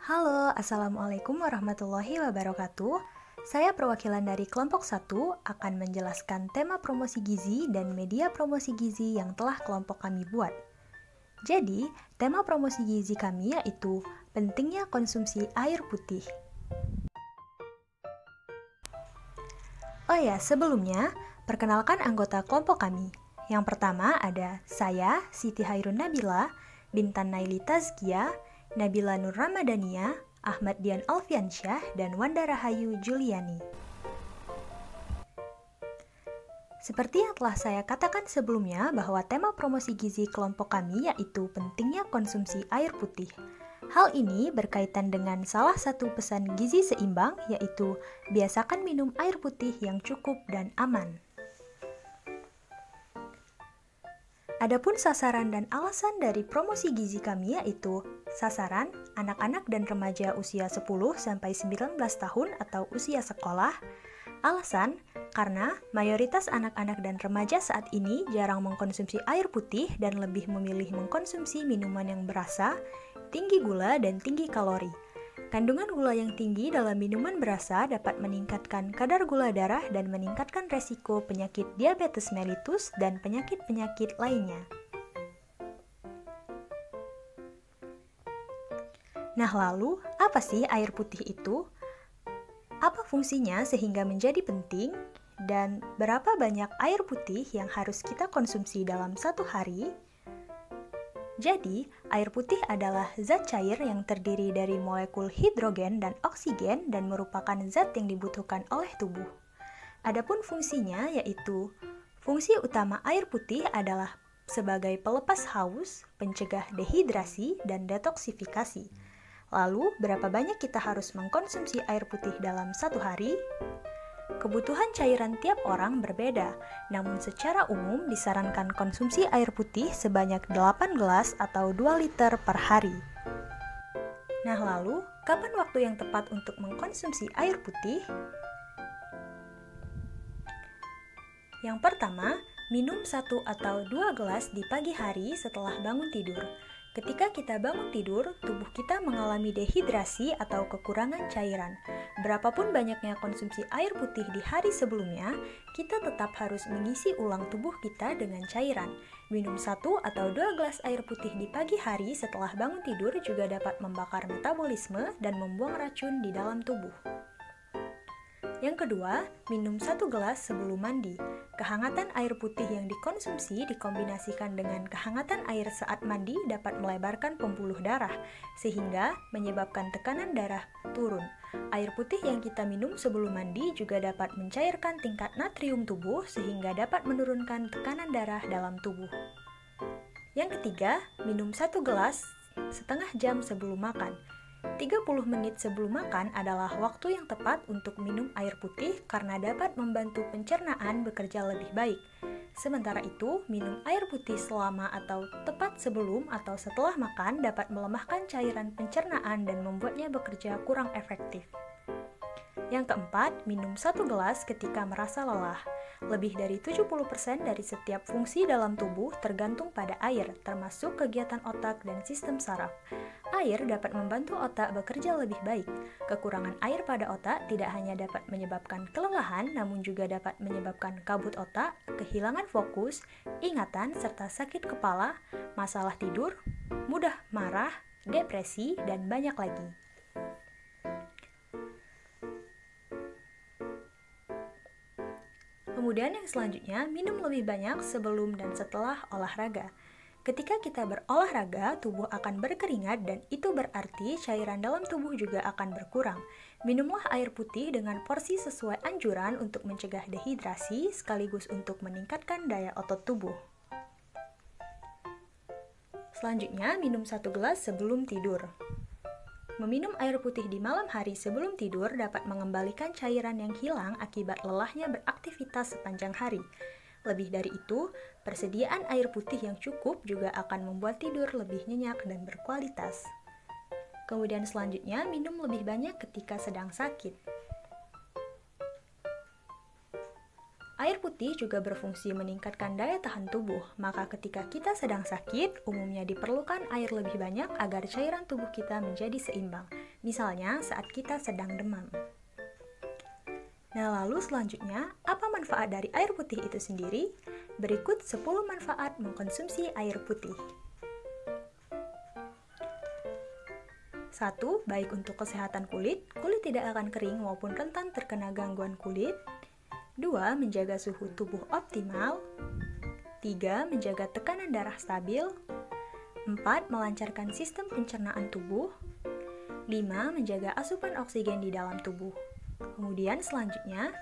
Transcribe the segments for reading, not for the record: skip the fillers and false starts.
Halo, Assalamualaikum warahmatullahi wabarakatuh. Saya perwakilan dari kelompok 1 akan menjelaskan tema promosi gizi dan media promosi gizi yang telah kelompok kami buat. Jadi, tema promosi gizi kami yaitu pentingnya konsumsi air putih. Oh ya, sebelumnya, perkenalkan anggota kelompok kami. Yang pertama ada saya, Siti Hairun Nabila, Bintan Naili Tazkia, Nabila Nur Ramadania, Ahmad Dian Alfiansyah, dan Wanda Rahayu Juliani. Seperti yang telah saya katakan sebelumnya bahwa tema promosi gizi kelompok kami yaitu pentingnya konsumsi air putih. Hal ini berkaitan dengan salah satu pesan gizi seimbang yaitu biasakan minum air putih yang cukup dan aman. Adapun sasaran dan alasan dari promosi gizi kami yaitu sasaran anak-anak dan remaja usia 10-19 tahun atau usia sekolah. Alasan karena mayoritas anak-anak dan remaja saat ini jarang mengkonsumsi air putih dan lebih memilih mengkonsumsi minuman yang berasa, tinggi gula dan tinggi kalori. Kandungan gula yang tinggi dalam minuman berasa dapat meningkatkan kadar gula darah dan meningkatkan resiko penyakit diabetes mellitus dan penyakit-penyakit lainnya. Nah lalu, apa sih air putih itu? Apa fungsinya sehingga menjadi penting? Dan berapa banyak air putih yang harus kita konsumsi dalam satu hari? Jadi, air putih adalah zat cair yang terdiri dari molekul hidrogen dan oksigen dan merupakan zat yang dibutuhkan oleh tubuh. Adapun fungsinya yaitu, fungsi utama air putih adalah sebagai pelepas haus, pencegah dehidrasi, dan detoksifikasi. Lalu, berapa banyak kita harus mengkonsumsi air putih dalam satu hari? Kebutuhan cairan tiap orang berbeda, namun secara umum disarankan konsumsi air putih sebanyak 8 gelas atau 2 liter per hari. Nah lalu, kapan waktu yang tepat untuk mengkonsumsi air putih? Yang pertama, minum 1 atau 2 gelas di pagi hari setelah bangun tidur. Ketika kita bangun tidur, tubuh kita mengalami dehidrasi atau kekurangan cairan. Berapapun banyaknya konsumsi air putih di hari sebelumnya, kita tetap harus mengisi ulang tubuh kita dengan cairan. Minum 1 atau 2 gelas air putih di pagi hari setelah bangun tidur juga dapat membakar metabolisme dan membuang racun di dalam tubuh. Yang kedua, minum 1 gelas sebelum mandi. Kehangatan air putih yang dikonsumsi dikombinasikan dengan kehangatan air saat mandi dapat melebarkan pembuluh darah, sehingga menyebabkan tekanan darah turun. Air putih yang kita minum sebelum mandi juga dapat mencairkan tingkat natrium tubuh sehingga dapat menurunkan tekanan darah dalam tubuh. Yang ketiga, minum 1 gelas setengah jam sebelum makan. 30 menit sebelum makan adalah waktu yang tepat untuk minum air putih karena dapat membantu pencernaan bekerja lebih baik. Sementara itu, minum air putih selama atau tepat sebelum atau setelah makan dapat melemahkan cairan pencernaan dan membuatnya bekerja kurang efektif. Yang keempat, minum 1 gelas ketika merasa lelah. Lebih dari 70% dari setiap fungsi dalam tubuh tergantung pada air, termasuk kegiatan otak dan sistem saraf. Air dapat membantu otak bekerja lebih baik. Kekurangan air pada otak tidak hanya dapat menyebabkan kelelahan, namun juga dapat menyebabkan kabut otak, kehilangan fokus, ingatan, serta sakit kepala, masalah tidur, mudah marah, depresi, dan banyak lagi. Kemudian yang selanjutnya, minum lebih banyak sebelum dan setelah olahraga. Ketika kita berolahraga, tubuh akan berkeringat dan itu berarti cairan dalam tubuh juga akan berkurang. Minumlah air putih dengan porsi sesuai anjuran untuk mencegah dehidrasi sekaligus untuk meningkatkan daya otot tubuh. Selanjutnya, minum 1 gelas sebelum tidur. Meminum air putih di malam hari sebelum tidur dapat mengembalikan cairan yang hilang akibat lelahnya beraktivitas sepanjang hari. Lebih dari itu, persediaan air putih yang cukup juga akan membuat tidur lebih nyenyak dan berkualitas. Kemudian selanjutnya, minum lebih banyak ketika sedang sakit. Air putih juga berfungsi meningkatkan daya tahan tubuh, maka ketika kita sedang sakit, umumnya diperlukan air lebih banyak agar cairan tubuh kita menjadi seimbang. misalnya saat kita sedang demam. Nah, lalu selanjutnya, apa manfaat dari air putih itu sendiri? Berikut 10 manfaat mengkonsumsi air putih. 1. Baik untuk kesehatan kulit tidak akan kering maupun rentan terkena gangguan kulit. 2. Menjaga suhu tubuh optimal. 3. Menjaga tekanan darah stabil. 4. Melancarkan sistem pencernaan tubuh. 5. Menjaga asupan oksigen di dalam tubuh. Kemudian selanjutnya,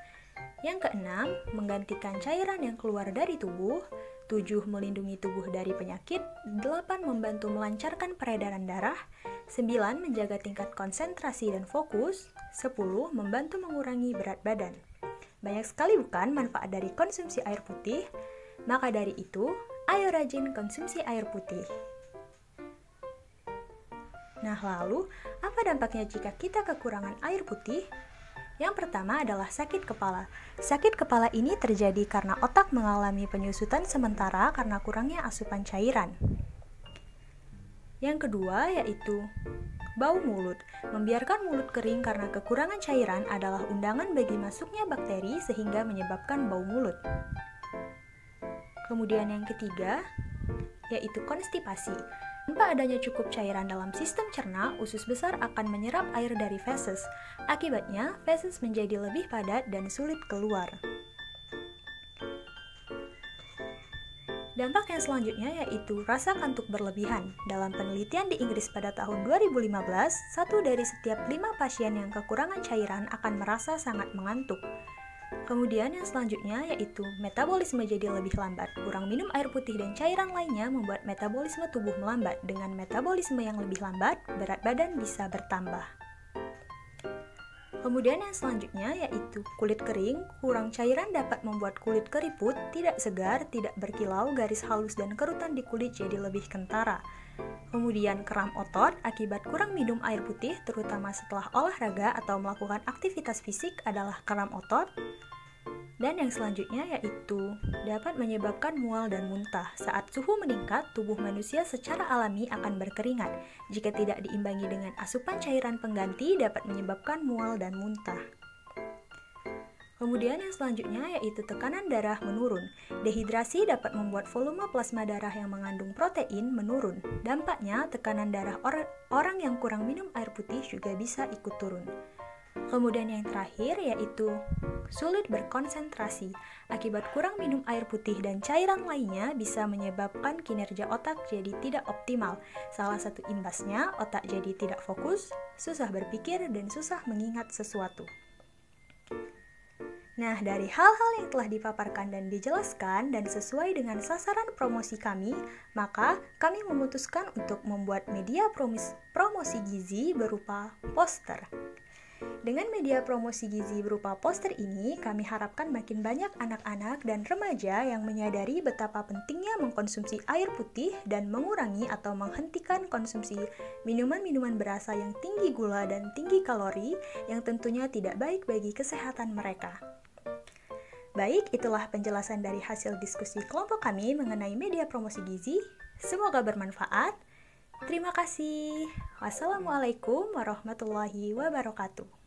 yang keenam, menggantikan cairan yang keluar dari tubuh. 7. Melindungi tubuh dari penyakit. 8. Membantu melancarkan peredaran darah. 9. Menjaga tingkat konsentrasi dan fokus. 10. Membantu mengurangi berat badan. Banyak sekali bukan manfaat dari konsumsi air putih? Maka dari itu, ayo rajin konsumsi air putih. Nah, lalu, apa dampaknya jika kita kekurangan air putih? Yang pertama adalah sakit kepala. Sakit kepala ini terjadi karena otak mengalami penyusutan sementara karena kurangnya asupan cairan. Yang kedua yaitu bau mulut. Membiarkan mulut kering karena kekurangan cairan adalah undangan bagi masuknya bakteri sehingga menyebabkan bau mulut. Kemudian yang ketiga yaitu konstipasi. Tanpa adanya cukup cairan dalam sistem cerna, usus besar akan menyerap air dari feses. Akibatnya, feses menjadi lebih padat dan sulit keluar. Dampak yang selanjutnya yaitu rasa kantuk berlebihan. Dalam penelitian di Inggris pada tahun 2015, 1 dari setiap 5 pasien yang kekurangan cairan akan merasa sangat mengantuk. Kemudian yang selanjutnya yaitu metabolisme jadi lebih lambat. Kurang minum air putih dan cairan lainnya membuat metabolisme tubuh melambat. Dengan metabolisme yang lebih lambat, berat badan bisa bertambah. Kemudian yang selanjutnya yaitu kulit kering. Kurang cairan dapat membuat kulit keriput, tidak segar, tidak berkilau, garis halus dan kerutan di kulit jadi lebih kentara. Kemudian kram otot akibat kurang minum air putih, terutama setelah olahraga atau melakukan aktivitas fisik adalah kram otot. Dan yang selanjutnya yaitu dapat menyebabkan mual dan muntah. Saat suhu meningkat, tubuh manusia secara alami akan berkeringat. Jika tidak diimbangi dengan asupan cairan pengganti, dapat menyebabkan mual dan muntah. Kemudian yang selanjutnya yaitu tekanan darah menurun. Dehidrasi dapat membuat volume plasma darah yang mengandung protein menurun. Dampaknya, tekanan darah orang yang kurang minum air putih juga bisa ikut turun. Kemudian yang terakhir yaitu sulit berkonsentrasi. Akibat kurang minum air putih dan cairan lainnya bisa menyebabkan kinerja otak jadi tidak optimal. Salah satu imbasnya, otak jadi tidak fokus, susah berpikir, dan susah mengingat sesuatu. Nah, dari hal-hal yang telah dipaparkan dan dijelaskan dan sesuai dengan sasaran promosi kami, maka kami memutuskan untuk membuat media promosi gizi berupa poster. Dengan media promosi gizi berupa poster ini, kami harapkan makin banyak anak-anak dan remaja yang menyadari betapa pentingnya mengkonsumsi air putih dan mengurangi atau menghentikan konsumsi minuman-minuman berasa yang tinggi gula dan tinggi kalori yang tentunya tidak baik bagi kesehatan mereka. Baik, itulah penjelasan dari hasil diskusi kelompok kami mengenai media promosi gizi. Semoga bermanfaat. Terima kasih. Wassalamualaikum warahmatullahi wabarakatuh.